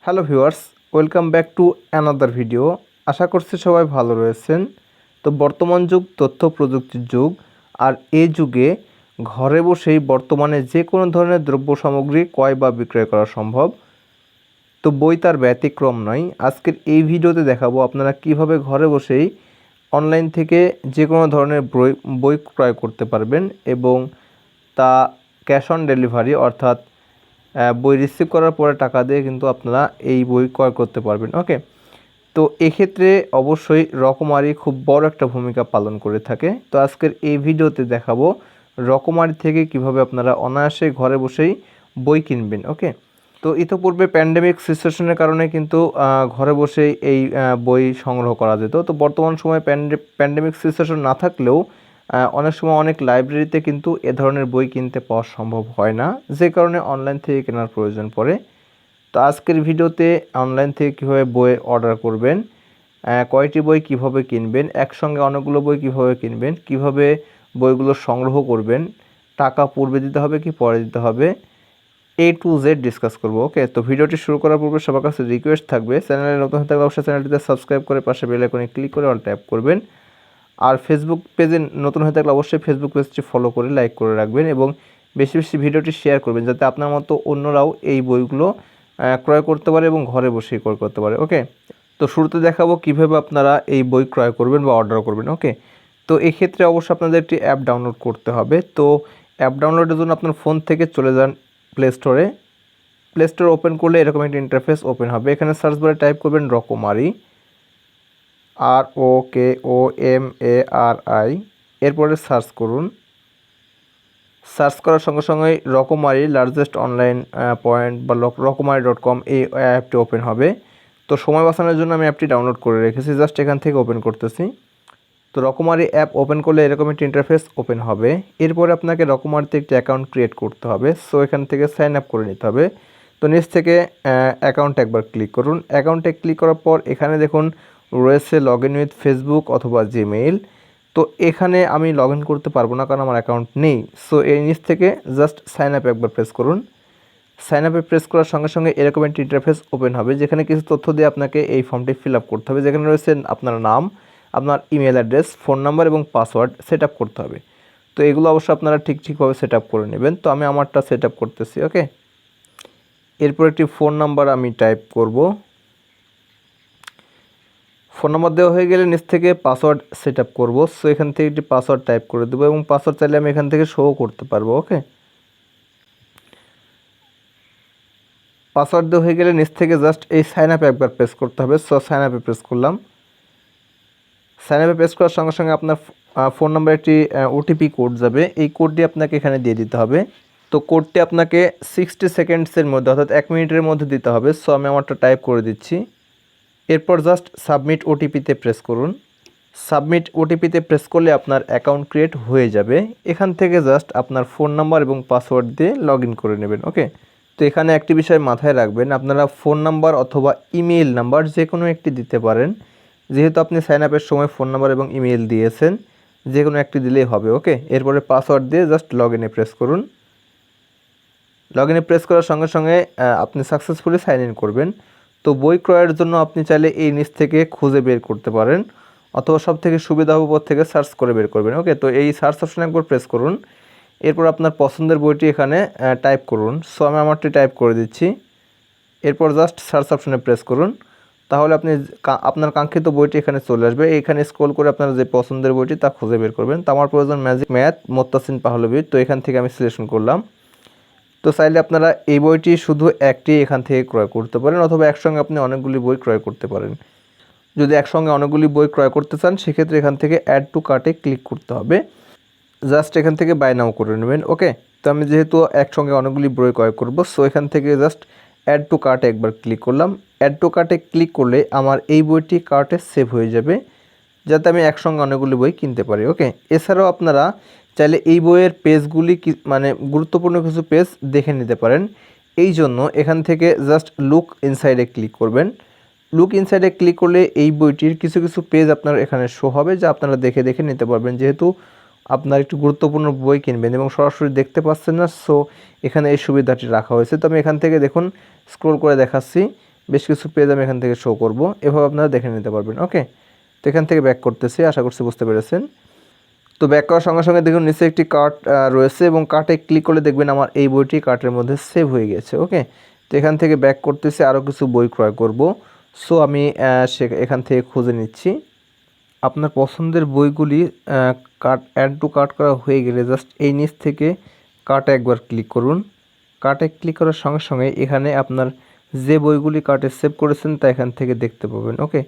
Hello viewers, welcome back to another video. আশা করছি সবাই ভালো রয়েছেন। তো বর্তমান যুগ তথ্য প্রযুক্তির যুগ, আর এই যুগে ঘরে বসেই বর্তমানে যে কোনো ধরনের দ্রব্য সামগ্রী ক্রয় বা বিক্রয় করা সম্ভব। তো বই তার ব্যতিক্রম নয়। আজকের এই ভিডিওতে দেখাবো আপনারা কিভাবে ঘরে বসেই অনলাইন থেকে যে কোনো ধরনের বই ক্রয় করতে পারবেন এবং তা ক্যাশ অন ডেলিভারি অর্থাৎ বই রিসিভ করার পরে টাকা দিয়ে কিন্তু আপনারা এই বই ক্রয় করতে পারবেন। ওকে, তো এক্ষেত্রে অবশ্যই রকমারি খুব বড় একটা ভূমিকা পালন করে থাকে। তো আজকের এই ভিডিওতে দেখাবো রকমারি থেকে কিভাবে আপনারা অনায়াসে ঘরে বসেই বই কিনবেন। ওকে, তো ইতিপূর্বে প্যান্ডেমিক সিচুয়েশনের কারণে কিন্তু ঘরে বসেই এই বই সংগ্রহ করা যেত। তো বর্তমান সময়ে প্যান্ডেমিক সিচুয়েশন না থাকলেও অনেক সময় অনেক লাইব্রেরিতে কিন্তু এ ধরনের বই কিনতে পাওয়া সম্ভব হয় না, যে কারণে অনলাইন থেকে কেনার প্রয়োজন পড়ে। তো আজকের ভিডিওতে অনলাইন থেকে কীভাবে বই অর্ডার করবেন, কয়টি বই কিভাবে কিনবেন, একসঙ্গে অনেকগুলো বই কিভাবে কিনবেন, কিভাবে বইগুলো সংগ্রহ করবেন, টাকা পূর্বে দিতে হবে কি পরে দিতে হবে, A to Z ডিসকাস করব। ওকে, তো ভিডিওটি শুরু করার পূর্বে সবার কাছে রিকোয়েস্ট থাকবে, চ্যানেলে নতুন হয়ে থাকলে অবশ্যই চ্যানেলটিতে সাবস্ক্রাইব করে পাশে বেল আইকনে ক্লিক করে অল ট্যাপ করবেন। আর ফেসবুক পেজে নতুন হয়ে থাকলে অবশ্যই ফেসবুক পেজটি ফলো করে লাইক করে রাখবেন এবং বেশি বেশি ভিডিওটি শেয়ার করবেন, যাতে আপনার মতো অন্যরাও এই বইগুলো ক্রয় করতে পারে এবং ঘরে বসেই ক্রয় করতে পারে। ওকে, তো শুরুতে দেখাবো কিভাবে আপনারা এই বই ক্রয় করবেন বা অর্ডার করবেন। ওকে, তো এই ক্ষেত্রে অবশ্যই আপনাদের একটি অ্যাপ ডাউনলোড করতে হবে। তো অ্যাপ ডাউনলোডের জন্য আপনার ফোন থেকে চলে যান প্লে স্টোরে। প্লে স্টোর ওপেন করলে এরকম একটি ইন্টারফেস ওপেন হবে। এখানে সার্চ বারে টাইপ করবেন রকমারি, ROKOMARI, এরপরে সার্চ করুন। সার্চ করার সঙ্গে সঙ্গে রকমারি লার্জেস্ট অনলাইন পয়েন্ট বা রকমারি.com এই অ্যাপটি ওপেন হবে। তো সময় বাঁচানোর জন্য আমি অ্যাপটি ডাউনলোড করে রেখেছি, জাস্ট এখান থেকে ওপেন করতেছি। তো রকমারি অ্যাপ ওপেন করলে এরকম একটি ইন্টারফেস ওপেন হবে। এরপরে আপনাকে রকমারিতে একটি অ্যাকাউন্ট ক্রিয়েট করতে হবে। সো এখান থেকে সাইন আপ করে নিতে হবে। তো নিচ থেকে অ্যাকাউন্টে একবার ক্লিক করুন। অ্যাকাউন্টে ক্লিক করার পর এখানে দেখুন রয়েছে লগ ইন উইথ ফেসবুক অথবা জিমেইল। তো এখানে আমি লগ ইন করতে পারবো না, কারণ আমার অ্যাকাউন্ট নেই। সো এই নিচ থেকে জাস্ট সাইন আপ একবার প্রেস করুন। সাইন আপে প্রেস করার সঙ্গে সঙ্গে এরকম একটি ইন্টারফেস ওপেন হবে, যেখানে কিছু তথ্য দিয়ে আপনাকে এই ফর্মটি ফিল আপ করতে হবে। যেখানে রয়েছে আপনার নাম, আপনার ইমেল অ্যাড্রেস, ফোন নাম্বার এবং পাসওয়ার্ড সেট আপ করতে হবে। তো এগুলো অবশ্যই আপনারা ঠিকভাবে সেট আপ করে নেবেন। তো আমি আমারটা সেট আপ করতেছি। ওকে, এরপর একটি ফোন নাম্বার আমি টাইপ করব। ফোন নাম্বার দেওয়া হয়ে গেলে নিচ থেকে পাসওয়ার্ড সেট আপ করবো। সো এখান থেকে একটি পাসওয়ার্ড টাইপ করে দেবো এবং পাসওয়ার্ড চাইলে আমি এখান থেকে শো করতে পারবো। ওকে, পাসওয়ার্ড দেওয়া হয়ে গেলে নিচ থেকে জাস্ট এই সাইন আপে একবার প্রেস করতে হবে। সো সাইন আপে প্রেস করলাম। সাইন আপে প্রেস করার সঙ্গে সঙ্গে আপনার ফোন নাম্বার একটি ওটিপি কোড যাবে। এই কোডটি আপনাকে এখানে দিয়ে দিতে হবে। তো কোডটি আপনাকে 60 সেকেন্ডসের মধ্যে অর্থাৎ 1 মিনিটের মধ্যে দিতে হবে। সো আমি আমারটা টাইপ করে দিচ্ছি। এরপর জাস্ট সাবমিট ওটিপিতে প্রেস করুন। সাবমিট ওটিপিতে প্রেস করলে আপনার অ্যাকাউন্ট ক্রিয়েট হয়ে যাবে। এখান থেকে জাস্ট আপনার ফোন নাম্বার এবং পাসওয়ার্ড দিয়ে লগ ইন করে নেবেন। ওকে, তো এখানে একটি বিষয় মাথায় রাখবেন, আপনারা ফোন নাম্বার অথবা ইমেইল নাম্বার যে কোনো একটি দিতে পারেন। যেহেতু আপনি সাইন আপের সময় ফোন নাম্বার এবং ইমেইল দিয়েছেন, যে কোনো একটি দিলেই হবে। ওকে, এরপরে পাসওয়ার্ড দিয়ে জাস্ট লগ ইনে প্রেস করুন। লগ ইনে প্রেস করার সঙ্গে সঙ্গে আপনি সাকসেসফুলি সাইন ইন করবেন। তো বই ক্রয়ের জন্য আপনি চাইলে এই নিচ থেকে খুঁজে বের করতে পারেন, অথবা সব থেকে সুবিধা হবে উপর থেকে সার্চ করে বের করবেন। ওকে, তো এই সার্চ অপশানে একবার প্রেস করুন। এরপর আপনার পছন্দের বইটি এখানে টাইপ করুন। সো আমি আমারটি টাইপ করে দিচ্ছি। এরপর জাস্ট সার্চ অপশানে প্রেস করুন। তাহলে আপনি আপনার কাঙ্ক্ষিত বইটি এখানে চলে আসবে। এইখানে স্ক্রল করে আপনার যে পছন্দের বইটি তা খুঁজে বের করবেন। তো আমার প্রয়োজন ম্যাজিক ম্যাথ মোত্তাসিন পাহলভী। তো এখান থেকে আমি সিলেকশন করলাম। তো চাইলে আপনারা এই বইটি শুধু একটি এখান থেকে ক্রয় করতে পারেন, অথবা একসঙ্গে আপনি অনেকগুলি বই ক্রয় করতে পারেন। যদি একসঙ্গে অনেকগুলি বই ক্রয় করতে চান, সেক্ষেত্রে এখান থেকে অ্যাড টু কার্টে ক্লিক করতে হবে। জাস্ট এখান থেকে বাই নাও করে নেবেন। ওকে, তো আমি যেহেতু একসঙ্গে অনেকগুলি বই ক্রয় করব, সো এখান থেকে জাস্ট অ্যাড টু কার্টে একবার ক্লিক করলাম। অ্যাড টু কার্টে ক্লিক করলে আমার এই বইটি কার্টে সেভ হয়ে যাবে, যাতে আমি একসঙ্গে অনেকগুলি বই কিনতে পারি। ওকে, এছাড়াও আপনারা চাইলে এই বইয়ের পেজগুলি মানে গুরুত্বপূর্ণ কিছু পেজ দেখে নিতে পারেন। এই জন্য এখান থেকে জাস্ট লুক ইনসাইডে ক্লিক করবেন। লুক ইনসাইডে ক্লিক করলে এই বইটির কিছু কিছু পেজ আপনার এখানে শো হবে, যা আপনারা দেখে দেখে নিতে পারবেন। যেহেতু আপনার একটু গুরুত্বপূর্ণ বই কিনবেন এবং সরাসরি দেখতে পাচ্ছেন না, সো এখানে এই সুবিধাটি রাখা হয়েছে। তো আমি এখান থেকে দেখুন স্ক্রল করে দেখাচ্ছি। বেশ কিছু পেজ আমি এখান থেকে শো করব, এভাবে আপনারা দেখে নিতে পারবেন। ওকে, তো এখান থেকে ব্যাক করতেছি, আশা করছি বুঝতে পেরেছেন। তো ব্যাক করার সঙ্গে সঙ্গে দেখুন নিচে একটি কার্ট রয়েছে এবং কার্টে ক্লিক করলে দেখবেন আমার এই বইটি কার্টের মধ্যে সেভ হয়ে গেছে। ওকে, তো এখান থেকে ব্যাক করতেছি, আরও কিছু বই ক্রয় করব। সো আমি এখান থেকে খুঁজে নিচ্ছি। আপনার পছন্দের বইগুলি কার্ট অ্যাড টু কার্ট করা হয়ে গেলে জাস্ট এই নিচ থেকে কার্টে একবার ক্লিক করুন। কার্টে ক্লিক করার সঙ্গে সঙ্গে এখানে আপনার যে বইগুলি কার্টে সেভ করেছেন তা এখান থেকে দেখতে পাবেন। ওকে,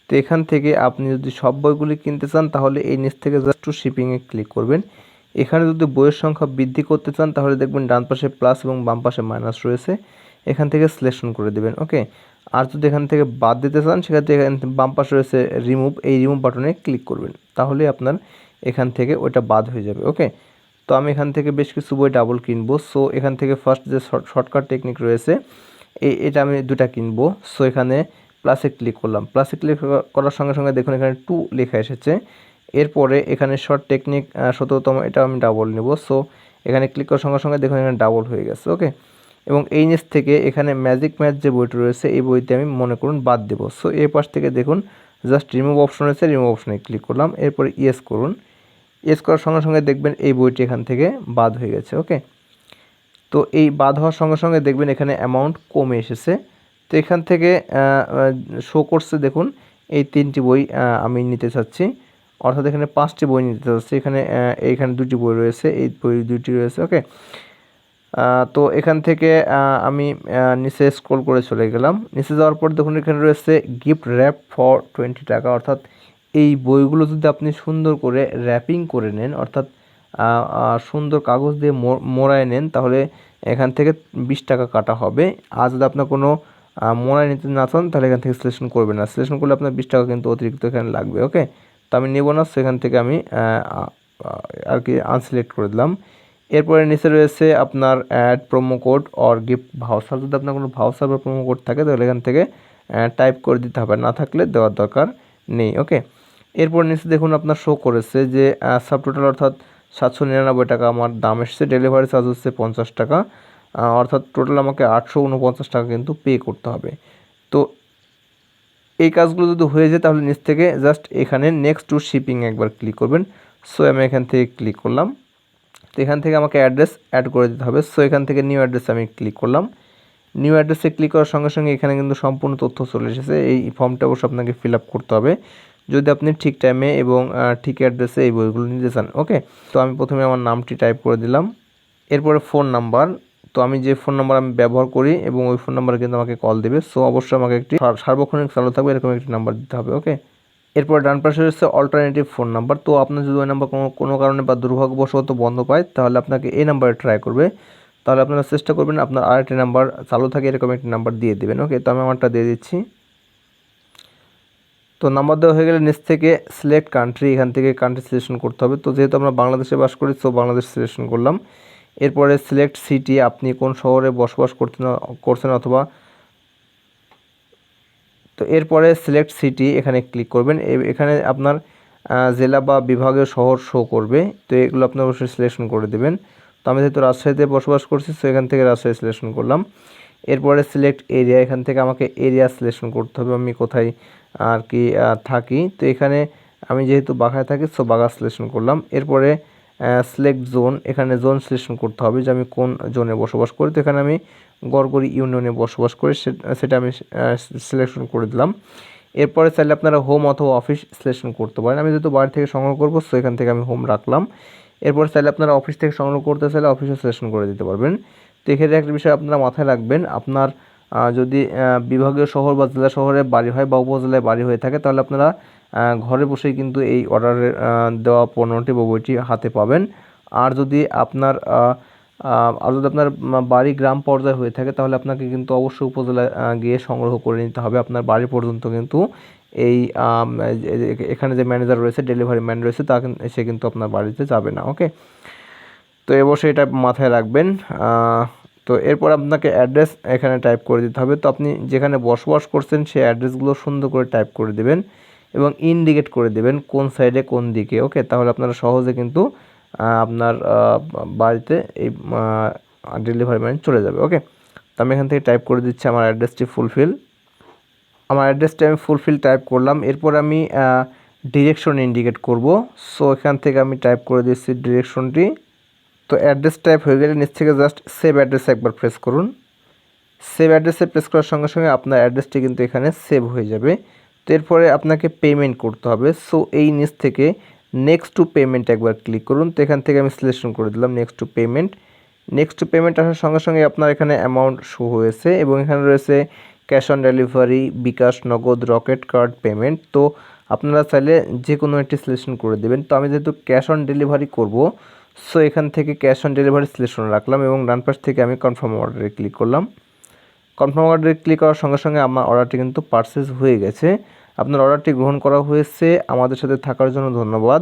তো এখান থেকে আপনি যদি সব বইগুলি কিনতে চান তাহলে এই নিচ থেকে জাস্ট টু শিপিংয়ে ক্লিক করবেন। এখানে যদি বইয়ের সংখ্যা বৃদ্ধি করতে চান তাহলে দেখবেন ডান পাশে প্লাস এবং বাম পাশে মাইনাস রয়েছে, এখান থেকে সিলেকশন করে দেবেন। ওকে, আর যদি এখান থেকে বাদ দিতে চান সেক্ষেত্রে এখান বাম পাশে রয়েছে রিমুভ, এই রিমুভ বাটনে ক্লিক করবেন, তাহলে আপনার এখান থেকে ওইটা বাদ হয়ে যাবে। ওকে, তো আমি এখান থেকে বেশ কিছু বই ডাবল কিনবো। সো এখান থেকে ফার্স্ট যে শর্টকাট টেকনিক রয়েছে এটা আমি দুটা কিনবো। সো এখানে প্লাসে ক্লিক করলাম, প্লাসে ক্লিক করার সঙ্গে সঙ্গে দেখুন এখানে 2 লেখা এসেছে। এরপরে এখানে শর্ট টেকনিক 17তম, এটা আমি ডাবল নেব। সো এখানে ক্লিক করার সঙ্গে সঙ্গে দেখুন এখানে ডাবল হয়ে গেছে। ওকে, এবং এই নিচ থেকে এখানে ম্যাজিক ম্যাথ যে বইটি রয়েছে এই বইতে আমি মনে করুন বাদ দেবো। সো এই পাশ থেকে দেখুন জাস্ট রিমুভ অপশন রয়েছে, রিমুভ অপশনে ক্লিক করলাম, এরপরে ইয়েস করুন। ইয়েস করার সঙ্গে সঙ্গে দেখবেন এই বইটি এখান থেকে বাদ হয়ে গেছে। ওকে, তো এই বাদ হওয়ার সঙ্গে সঙ্গে দেখবেন এখানে অ্যামাউন্ট কমে এসেছে। তো এখান থেকে শো করছে দেখুন এই 3টি বই আমি নিতে চাচ্ছি, অর্থাৎ এখানে 5টি বই নিতে চাচ্ছি। এইখানে 2টি বই রয়েছে, এই বই 2টি রয়েছে। ওকে, তো এখান থেকে আমি নিচে স্ক্রল করে চলে গেলাম। নিচে যাওয়ার পর দেখুন এখানে রয়েছে গিফট র্যাপ ফর 20 টাকা, অর্থাৎ এই বইগুলো যদি আপনি সুন্দর করে র্যাপিং করে নেন, অর্থাৎ সুন্দর কাগজ দিয়ে মোড়ায় নেন, তাহলে এখান থেকে 20 টাকা কাটা হবে। আর যদি আপনার কোনো মোড়ায় নিতে না চান তাহলে এখান থেকে সিলেকশন করবেন না, সিলেকশন করলে আপনার 20 টাকা কিন্তু অতিরিক্ত এখানে লাগবে। ওকে, তো আমি নেব না, সেখান থেকে আমি আর কি আনসিলেক্ট করে দিলাম। এরপরে নিচে রয়েছে আপনার add promo code or gift voucher, যদি আপনার কোনো ভাউচার বা প্রোমো কোড থাকে তাহলে এখান থেকে টাইপ করে দিতে হবে, না থাকলে দেওয়ার দরকার নেই। ওকে, এরপর নিচে দেখুন আপনার শো করেছে যে সাব টোটাল অর্থাৎ 799 টাকা আমার দাম এসেছে, ডেলিভারি চার্জ হচ্ছে 50 টাকা, অর্থাৎ টোটাল আমাকে 849 টাকা কিন্তু পে করতে হবে। তো এই কাজগুলো যদি হয়ে যায় তাহলে নিচ থেকে জাস্ট এখানে নেক্সট টু শিপিং একবার ক্লিক করবেন। সো আমি এখান থেকে ক্লিক করলাম, তো এখান থেকে আমাকে অ্যাড্রেস অ্যাড করে দিতে হবে। সো এখান থেকে নিউ অ্যাড্রেস আমি ক্লিক করলাম। নিউ অ্যাড্রেসে ক্লিক করার সঙ্গে সঙ্গে এখানে কিন্তু সম্পূর্ণ তথ্য চলে এসেছে। এই ফর্মটা অবশ্য আপনাকে ফিল আপ করতে হবে যদি আপনি ঠিক টাইমে এবং ঠিক অ্যাড্রেসে এই বইগুলো নিতে চান। ওকে, তো আমি প্রথমে আমার নামটি টাইপ করে দিলাম, এরপরে ফোন নাম্বার। তো আমি যে ফোন নাম্বার আমি ব্যবহার করি এবং ওই ফোন নাম্বারে কিন্তু আমাকে কল দেবে। সো অবশ্যই আমাকে একটি সার্বক্ষণিক চালু থাকবে এরকম একটি নাম্বার দিতে হবে। ওকে, এরপর ডান পাশে রয়েছে অল্টারনেটিভ ফোন নাম্বার। তো আপনার যদি ওই নাম্বার কোনো কারণে বা দুর্ভাগ্যবশত বন্ধ পায় তাহলে আপনাকে এই নাম্বারে ট্রাই করবে, তাহলে আপনারা চেষ্টা করবেন আপনার আরেকটি নাম্বার চালু থাকে এরকম একটি নাম্বার দিয়ে দেবেন। ওকে, তো আমি আমারটা দিয়ে দিচ্ছি। তো নাম্বার দেওয়া হয়ে গেলে নিচ থেকে সিলেক্ট কান্ট্রি, এখান থেকে কান্ট্রি সিলেকশন করতে হবে। তো যেহেতু আমরা বাংলাদেশে বাস করি তো বাংলাদেশ সিলেকশন করলাম। এরপরে সিলেক্ট সিটি, আপনি কোন শহরে বসবাস করছেন অথবা, তো এরপরে সিলেক্ট সিটি এখানে ক্লিক করবেন। এখানে আপনার জেলা বা বিভাগীয় শহর শো করবে, তো এগুলো আপনি অবশ্যই সিলেকশন করে দেবেন। তো আমি যেহেতু রাজশাহীতে বসবাস করছি তো এখান থেকে রাজশাহী সিলেকশন করলাম। এরপরে সিলেক্ট এরিয়া, এখান থেকে আমাকে এরিয়া সিলেকশন করতে হবে আমি কোথায় আর কি থাকি। তো এখানে আমি যেহেতু বাঘায় থাকি সো বাঘা সিলেকশন করলাম। এরপরে সিলেক্ট জোন, এখানে জোন সিলেকশন করতে হবে যে আমি কোন জোনে বসবাস করি। তো এখানে আমি গড়গড়ি ইউনিয়নে বসবাস করি, সেটা আমি সিলেকশন করে দিলাম। এরপরে চাইলে আপনারা হোম অথবা অফিস সিলেকশন করতে পারেন। আমি যেহেতু বাড়ি থেকে সংগ্রহ করবো সো এখান থেকে আমি হোম রাখলাম। এরপর চাইলে আপনারা অফিস থেকে সংগ্রহ করতে চাইলে অফিসও সিলেকশন করে দিতে পারবেন। তো এক্ষেত্রে একটা বিষয় আপনারা মাথায় রাখবেন, আপনার যদি বিভাগীয় শহর বা জেলা শহরে বাড়ি হয় বা উপজেলায় বাড়ি হয়ে থাকে তাহলে আপনারা ঘরে বসেই কিন্তু এই অর্ডারের দেওয়া পণ্যটি বা বইটি হাতে পাবেন। আর যদি আপনার বাড়ি গ্রাম পর্যায়ে হয়ে থাকে তাহলে আপনাকে কিন্তু অবশ্যই উপজেলায় গিয়ে সংগ্রহ করে নিতে হবে। আপনার বাড়ি পর্যন্ত কিন্তু এই এখানে যে ম্যানেজার রয়েছে, ডেলিভারি ম্যান রয়েছে, সে কিন্তু আপনার বাড়িতে যাবে না। ওকে, তো অবশ্যই এটা মাথায় রাখবেন। তো এরপর আপনাকে অ্যাড্রেস এখানে টাইপ করে দিতে হবে। তো আপনি যেখানে বসবাস করছেন সেই অ্যাড্রেসগুলো সুন্দর করে টাইপ করে দেবেন এবং ইন্ডিকেট করে দেবেন কোন সাইডে কোন দিকে। ওকে, তাহলে আপনারা সহজে কিন্তু আপনার বাড়িতে এই ডেলিভারি ম্যান চলে যাবে। ওকে, তো আমি এখান থেকে টাইপ করে দিচ্ছি আমার অ্যাড্রেসটি ফুলফিল। আমার অ্যাড্রেসটা আমি ফুলফিল টাইপ করলাম। এরপর আমি ডিরেকশন ইন্ডিকেট করব। সো এখান থেকে আমি টাইপ করে দিচ্ছি ডিরেকশনটি। তো অ্যাড্রেস টাইপ হয়ে গেলে নিচ থেকে জাস্ট সেভ অ্যাড্রেস একবার প্রেস করুন। সেভ অ্যাড্রেসে প্রেস করার সঙ্গে সঙ্গে আপনার অ্যাড্রেসটি কিন্তু এখানে সেভ হয়ে যাবে। তো এরপরে আপনাকে পেমেন্ট করতে হবে। সো এই নিচ থেকে নেক্সট টু পেমেন্ট একবার ক্লিক করুন। তো এখান থেকে আমি সিলেকশন করে দিলাম next two payment. Next two payment আসার সঙ্গে সঙ্গে আপনার এখানে অ্যামাউন্ট শো হয়েছে এবং এখানে রয়েছে ক্যাশ অন ডেলিভারি, বিকাশ, নগদ, রকেট কার্ড পেমেন্ট। তো আপনারা চাইলে যে কোনো একটি সিলেকশন করে দেবেন। তো আমি যেহেতু ক্যাশ অন ডেলিভারি করব, সো এখান থেকে ক্যাশ অন ডেলিভারি সিলেকশন রাখলাম এবং ডান পাশ থেকে আমি কনফার্ম অর্ডারে ক্লিক করলাম। কনফার্ম অর্ডারে ক্লিক করার সঙ্গে সঙ্গে আমার অর্ডারটি কিন্তু পারচেজ হয়ে গেছে। আপনার অর্ডারটি গ্রহণ করা হয়েছে, আমাদের সাথে থাকার জন্য ধন্যবাদ।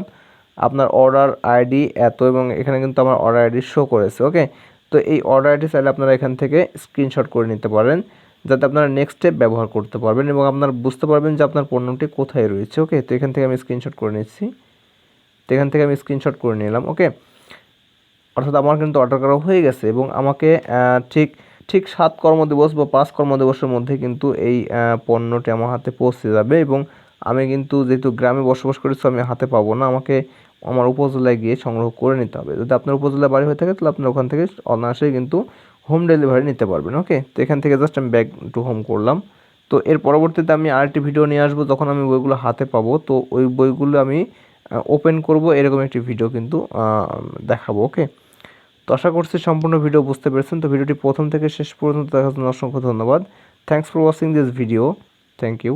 আপনার অর্ডার আইডি এত এবং এখানে কিন্তু আমার অর্ডার আইডি শো করেছে। ওকে, তো এই অর্ডার আইডি চাইলে আপনারা এখান থেকে স্ক্রিনশট করে নিতে পারেন, যাতে আপনারা নেক্সট স্টেপ ব্যবহার করতে পারবেন এবং আপনারা বুঝতে পারবেন যে আপনার পণ্যটি কোথায় রয়েছে। ওকে, তো এখান থেকে আমি স্ক্রিনশট করে নিচ্ছি। তো এখান থেকে আমি স্ক্রিনশট করে নিলাম। ওকে, অর্থাৎ আমার কিন্তু অর্ডার করা হয়ে গেছে এবং আমাকে ঠিক ঠিক 7 কর্মদিবস বা 5 কর্মদিবসের মধ্যে কিন্তু এই পণ্যটি আমার হাতে পৌঁছে যাবে এবং আমি কিন্তু যেহেতু গ্রামে বসবাস করেছি আমি হাতে পাবো না, আমাকে আমার উপজেলায় গিয়ে সংগ্রহ করে নিতে হবে। যদি আপনার উপজেলায় বাড়ি হয়ে থাকে তাহলে আপনার ওখান থেকে অনায়াসেই কিন্তু হোম ডেলিভারি নিতে পারবেন। ওকে, তো এখান থেকে জাস্ট আমি ব্যাক টু হোম করলাম। তো এর পরবর্তীতে আমি আরেকটি ভিডিও নিয়ে আসবো যখন আমি বইগুলো হাতে পাবো। তো ওই বইগুলো আমি ওপেন করব, এরকম একটি ভিডিও কিন্তু দেখাবো। ওকে, তো আশা করছি সম্পূর্ণ ভিডিও বুঝতে পেরেছেন। তো ভিডিওটি প্রথম থেকে শেষ পর্যন্ত দেখার জন্য অসংখ্য ধন্যবাদ। Thanks for watching this video. Thank you.